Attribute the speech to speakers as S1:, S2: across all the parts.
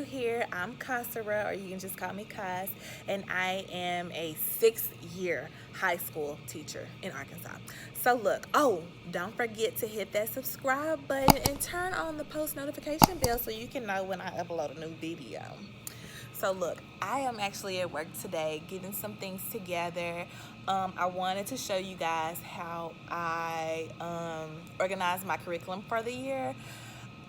S1: here, I'm Kasara, or you can just call me Kas, and I am a 6th-year high school teacher in Arkansas. So look, don't forget to hit that subscribe button and turn on the post notification bell so you can know when I upload a new video. So look, I am actually at work today getting some things together. I wanted to show you guys how I organized my curriculum for the year.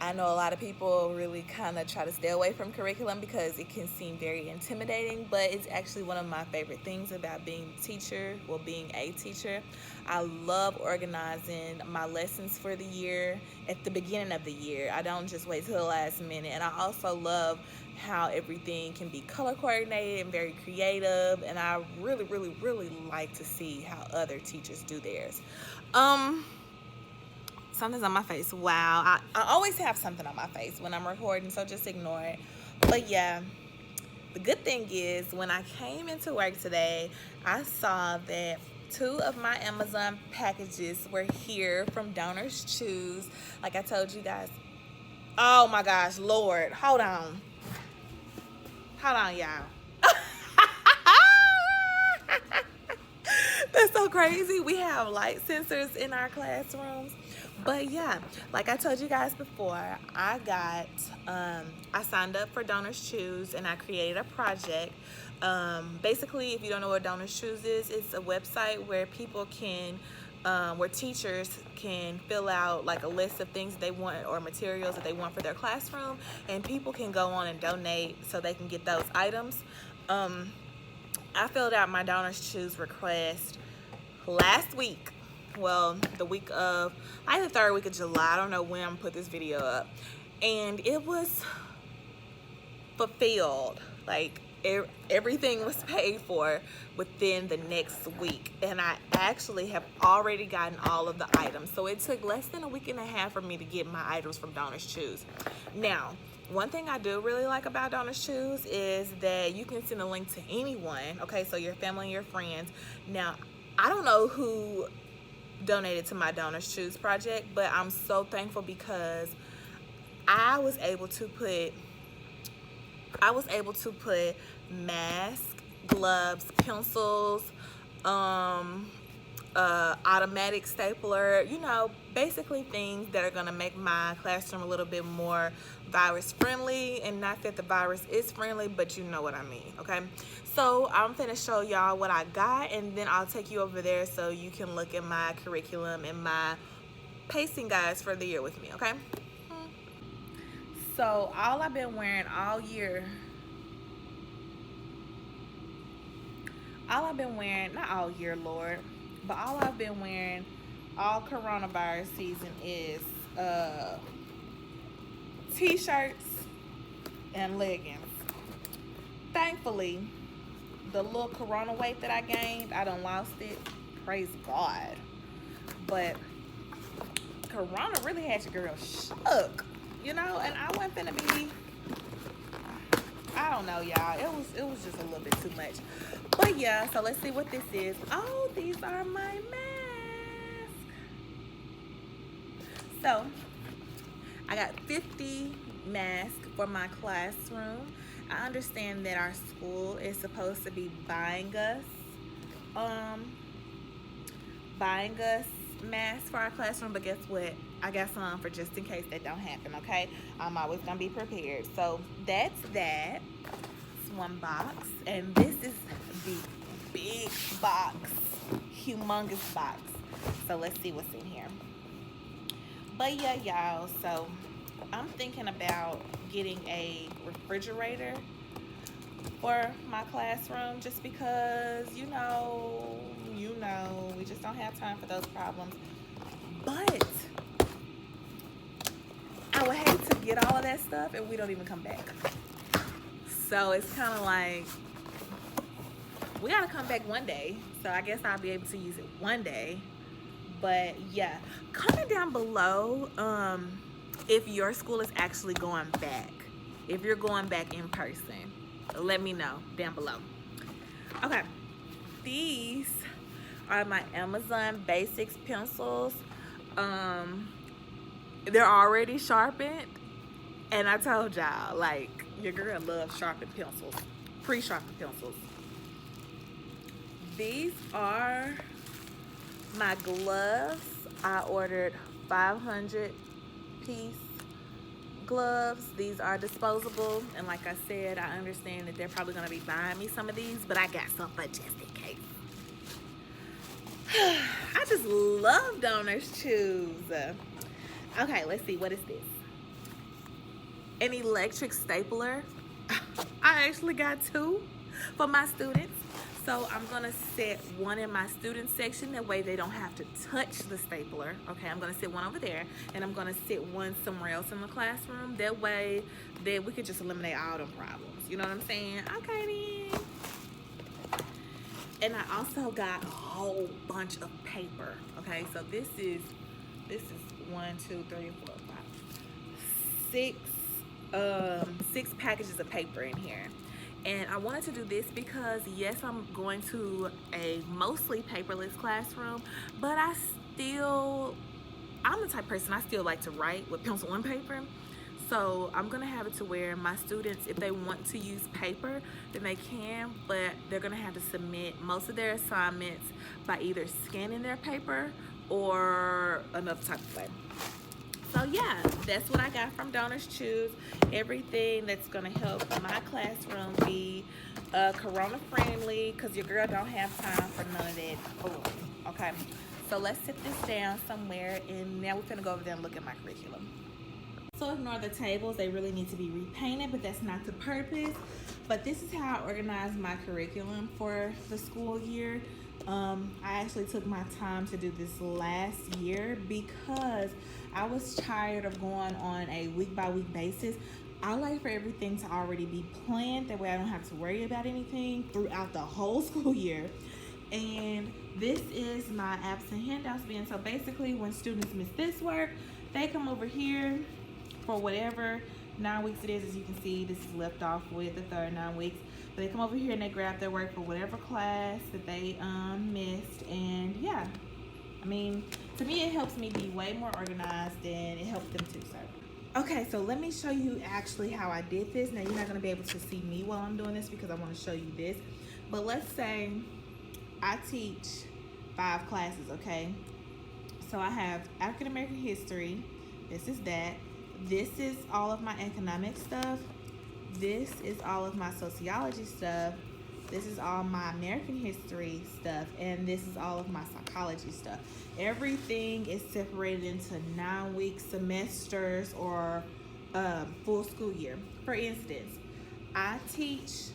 S1: I know a lot of people really kind of try to stay away from curriculum because it can seem very intimidating, but it's actually one of my favorite things about being a teacher, being a teacher. I love organizing my lessons for the year at the beginning of the year. I don't just wait till the last minute. And I also love how everything can be color coordinated and very creative, and I really, really, really like to see how other teachers do theirs. Something's on my face. Wow. I always have something on my face when I'm recording, so just ignore it. But yeah, the good thing is when I came into work today, I saw that 2 of my Amazon packages were here from Donors Choose. Like I told you guys. Oh my gosh, Lord. Hold on, y'all. That's so crazy. We have light sensors in our classrooms. But yeah, like I told you guys before, I signed up for Donors Choose and I created a project. Basically, if you don't know what Donors Choose is, it's a website where people can, where teachers can fill out like a list of things that they want or materials that they want for their classroom, and people can go on and donate so they can get those items. I filled out my Donors Choose request last week. Well, the week of, the 3rd week of July. I don't know when I'm gonna put this video up. And it was fulfilled. Like, everything was paid for within the next week. And I actually have already gotten all of the items. So it took less than a week and a half for me to get my items from Donors Choose. Now, one thing I do really like about Donors Choose is that you can send a link to anyone. Okay, so your family and your friends. Now, I don't know who donated to my Donors Choose project, but I'm so thankful because I was able to put masks, gloves, pencils, automatic stapler, basically things that are gonna make my classroom a little bit more virus friendly. And not that the virus is friendly, but you know what I mean, okay? So I'm finna show y'all what I got, and then I'll take you over there so you can look at my curriculum and my pacing guides for the year with me, okay? So all I've been wearing all year, not all year, Lord, but all I've been wearing all coronavirus season is t-shirts and leggings. Thankfully, the little corona weight that I gained, I done lost it. Praise God. But corona really had your girl shook, and I wasn't finna be, I don't know, y'all. It was just a little bit too much. But yeah, so let's see what this is. Oh, these are my masks. So I got 50 masks for my classroom. I understand that our school is supposed to be buying us masks for our classroom, but guess what? I got some for just in case that don't happen, okay? I'm always gonna be prepared. So that's that. It's one box, and this is the big box, humongous box. So let's see what's in here. But yeah, y'all, so I'm thinking about getting a refrigerator for my classroom just because, we just don't have time for those problems. But I would hate to get all of that stuff and we don't even come back. So it's kind of like, we gotta come back one day. So I guess I'll be able to use it one day. But yeah, comment down below if your school is actually going back. If you're going back in person, let me know down below. Okay, these are my Amazon Basics pencils. They're already sharpened, And I told y'all, like, your girl loves sharpened pencils, pre-sharpened pencils. These are my gloves. I ordered 500 piece gloves. These are disposable, and like I said, I understand that they're probably going to be buying me some of these, but I got some for just in case. I just love Donors Choose. Okay, let's see, what is this? An electric stapler. I actually got 2 for my students. So I'm gonna set one in my student section, that way they don't have to touch the stapler. Okay, I'm gonna sit one over there, and I'm gonna sit one somewhere else in the classroom. That way that we could just eliminate all them problems. You know what I'm saying? Okay then. And I also got a whole bunch of paper. Okay, so this is 1, 2, 3, 4, 5, 6 packages of paper in here. And I wanted to do this because, yes, I'm going to a mostly paperless classroom, but I'm the type of person, I still like to write with pencil and paper. So I'm gonna have it to where my students, if they want to use paper, then they can, but they're gonna have to submit most of their assignments by either scanning their paper or another type of way. So yeah, that's what I got from Donors Choose. Everything that's gonna help my classroom be corona friendly, because your girl don't have time for none of that. Oh, okay. So let's sit this down somewhere, and now we're gonna go over there and look at my curriculum. So ignore the tables, they really need to be repainted, but that's not the purpose. But this is how I organize my curriculum for the school year. I actually took my time to do this last year because I was tired of going on a week-by-week basis. I like for everything to already be planned, that way I don't have to worry about anything throughout the whole school year. And this is my absent handouts bin. So basically, when students miss this work, they come over here for whatever 9 weeks it is. As you can see, this is left off with the third 9 weeks. But they come over here and they grab their work for whatever class that they missed. And yeah, I mean, to me, it helps me be way more organized, and it helps them too. So, okay, so let me show you actually how I did this. Now, you're not going to be able to see me while I'm doing this because I want to show you this. But let's say I teach 5 classes, okay? So I have African American history. This is that. This is all of my economic stuff. This is all of my sociology stuff. This is all my American history stuff. And this is all of my psychology stuff. Everything is separated into 9-week semesters or full school year. For instance, I teach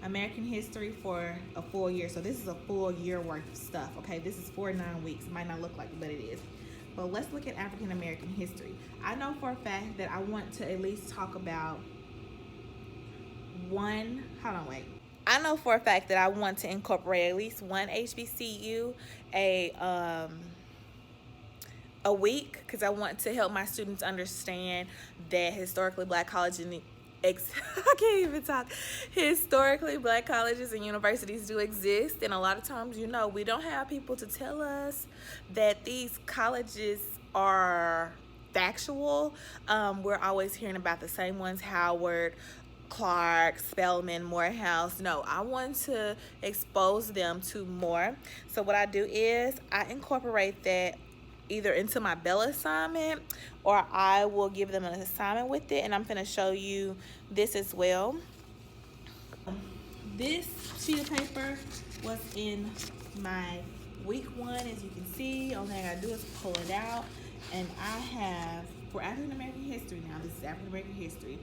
S1: American history for a full year. So this is a full year worth of stuff, okay? This is for 9 weeks. It might not look like it, but it is. But let's look at African American history. I know for a fact that I want to at least talk about I know for a fact that I want to incorporate at least one HBCU a week, because I want to help my students understand that historically black colleges I can't even talk. Historically black colleges and universities do exist, and a lot of times, you know, we don't have people to tell us that these colleges are factual. We're always hearing about the same ones: Howard, Clark, Spelman, Morehouse. No, I want to expose them to more. So what I do is I incorporate that either into my Bell assignment, or I will give them an assignment with it, and I'm going to show you this as well. This sheet of paper was in my week 1. As you can see, only thing I do is pull it out, and I have, for African American history, now this is African American history,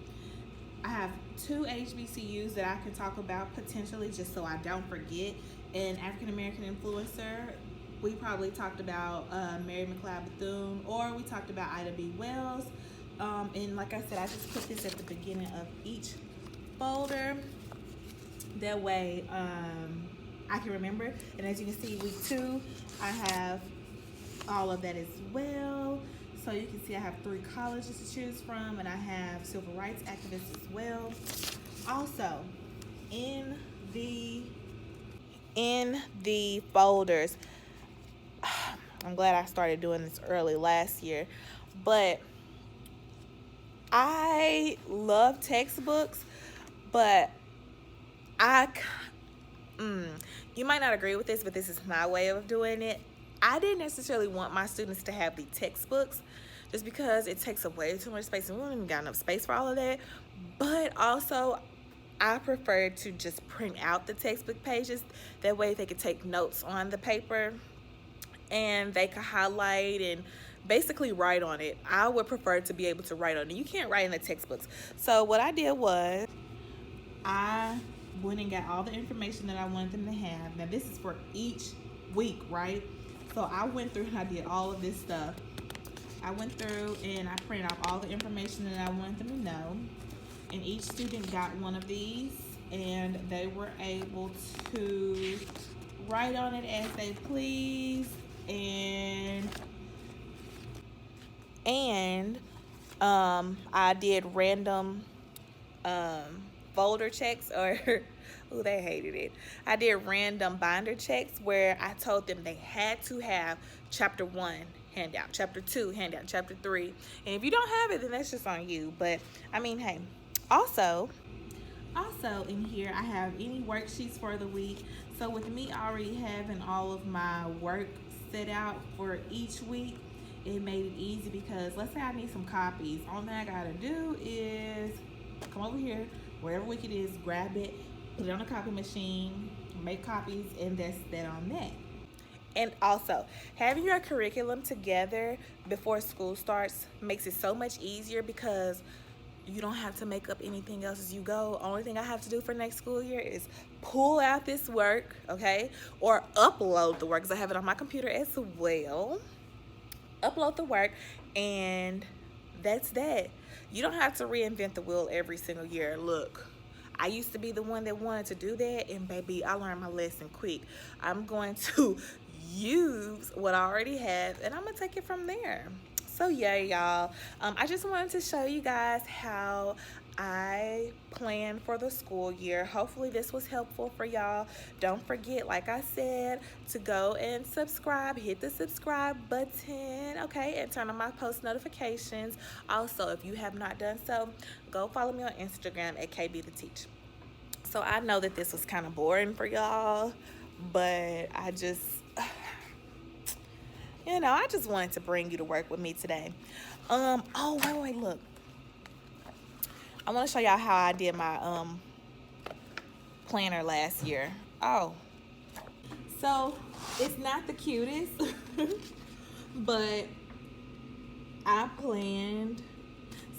S1: I have 2 HBCUs that I can talk about potentially, just so I don't forget. An African American influencer, we probably talked about Mary McLeod Bethune, or we talked about Ida B. Wells. And like I said, I just put this at the beginning of each folder. That way I can remember. And as you can see, week 2, I have all of that as well. So you can see I have 3 colleges to choose from, and I have civil rights activists as well. Also, in the folders, I'm glad I started doing this early last year, but I love textbooks, but I, you might not agree with this, but this is my way of doing it. I didn't necessarily want my students to have the textbooks just because it takes up way too much space and we don't even got enough space for all of that. But also, I prefer to just print out the textbook pages. That way they could take notes on the paper and they could highlight and basically write on it. I would prefer to be able to write on it. You can't write in the textbooks. So what I did was I went and got all the information that I wanted them to have. Now this is for each week, right? So I went through and I did all of this stuff. I went through and I printed out all the information that I wanted them to know. And each student got one of these and they were able to write on it as they please. And I did random folder checks, or oh, they hated it. I did random binder checks where I told them they had to have chapter 1 handout, chapter 2 handout, chapter 3. And if you don't have it, then that's just on you. But I mean, hey, also in here I have any worksheets for the week. So with me already having all of my work set out for each week, it made it easy because let's say I need some copies. All thing I gotta do is come over here, wherever week it is, grab it, put it on a copy machine, make copies, and that's that on that. And also, having your curriculum together before school starts makes it so much easier because you don't have to make up anything else as you go. Only thing I have to do for next school year is pull out this work, okay? Or upload the work, because I have it on my computer as well. Upload the work, and that's that. You don't have to reinvent the wheel every single year. Look, I used to be the one that wanted to do that, and baby, I learned my lesson quick. I'm going to use what I already have, and I'm gonna take it from there. So yeah, y'all, I just wanted to show you guys how I plan for the school year. Hopefully this was helpful for y'all. Don't forget, like I said, to go and subscribe. Hit the subscribe button, okay, and turn on my post notifications. Also, if you have not done so, go follow me on Instagram at KB the Teach. So I know that this was kind of boring for y'all, but I just I just wanted to bring you to work with me today. Oh, wait, look. I want to show y'all how I did my planner last year. Oh, so it's not the cutest, but I planned.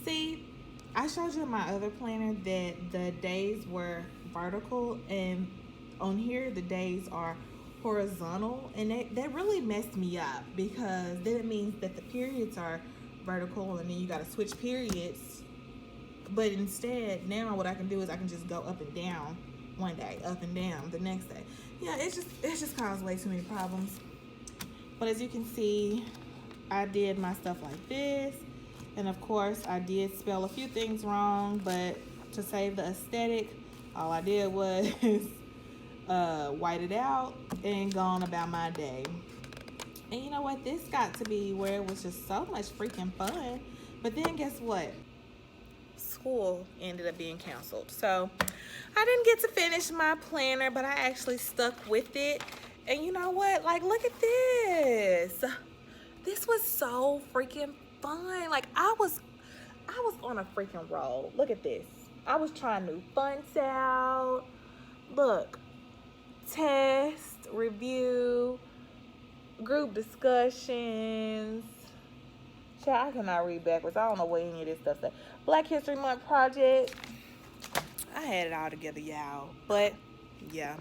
S1: See, I showed you in my other planner that the days were vertical, and on here the days are horizontal, and that really messed me up because then it means that the periods are vertical and then you got to switch periods. But instead, now what I can do is I can just go up and down one day, up and down the next day. Yeah, it's just caused way too many problems. But as you can see, I did my stuff like this, and of course I did spell a few things wrong, but to save the aesthetic, all I did was white it out and gone about my day. And you know what, this got to be where it was just so much freaking fun. But then guess what, school ended up being canceled, so I didn't get to finish my planner, but I actually stuck with it. And you know what, like, look at this was so freaking fun. Like, I was on a freaking roll. Look at this. I was trying new fonts out. Look, test, review, group discussions. Child, I cannot read backwards. I don't know what any of this stuff says. Black History Month project. I had it all together, y'all. But yeah.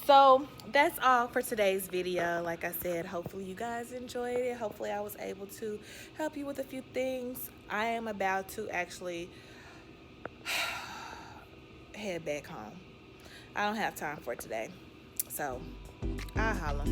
S1: So that's all for today's video. Like I said, hopefully you guys enjoyed it. Hopefully I was able to help you with a few things. I am about to actually head back home. I don't have time for it today. So I'll holla.